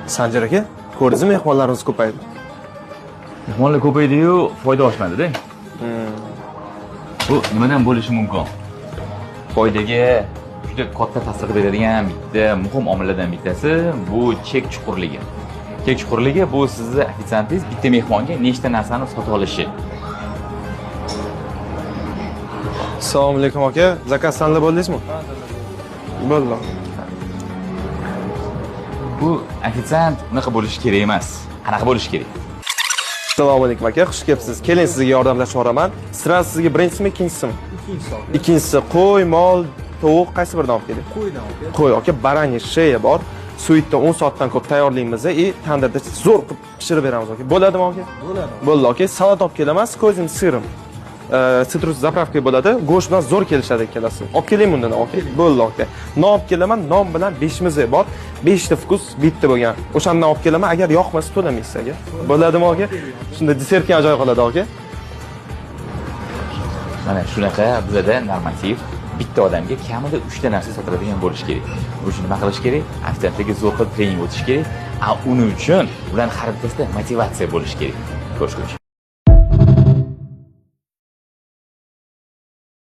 Sanjar aka, ko'rdingizmi mehmonlarimiz ko'paydi. Mehmonlar ko'paydi-yu, foyda oshmadi-da. Bu nimadan bo'lishi mumkin? Foydaga juda katta ta'sir beradigan bitta muhim omillardan bittasi bu chek chuqurligi. Chek chuqurligi bu sizni ofitsiantingiz bitta mehmonga nechta narsani sota olishi. Assalomu alaykum aka. Zakaz tanlab bo'ldingizmi? Bo'ldi. Bu ofitsiant unaqa bo'lishi kerak emas. Qanaqa bo'lishi kerak? Assalomu alaykum aka. Xush kelibsiz. Keling sizga yordamlashib boraman. Sirasi sizga birinchisimi, ikkinchisimi? Ikkinchisi qo'y, mol, tovuq qaysi biridan olib keling? Qo'ydan aka. Qo'y aka, baranya sheya bor. Suitda 10 soatdan ko'p tayyorlaymiz va tandirda zo'r qilib pishirib beramiz aka. Bo'ladimi aka? Bo'ladi. Bo'ldi aka. Salat olib kelaman, ko'zim sirim. Sitrus zapravka bo'ladi. Go'sht bilan zo'r kelishadi ikkalasi. Olib keling bundan aka. Bo'ldi aka. Non olib kelaman, non bilan 5 miza bor. 5 ta vkus bitta bo'lgan. O'shandan olib kelaman, agar yoqmasa to'lamaysiz aka. Bo'ladimi aka? Shunda desertga ajoyib qoladi aka. Mana shunaqa bizda normativ bitta odamga kamida 3 ta narsa sotiladigan bo'lishi kerak. O'sha nima qilish kerak? Ofitsiantlarga zo'r qilib trening o'tish kerak. Uning uchun ularning har bittasida motivatsiya bo'lishi kerak. Ko'rishguncha.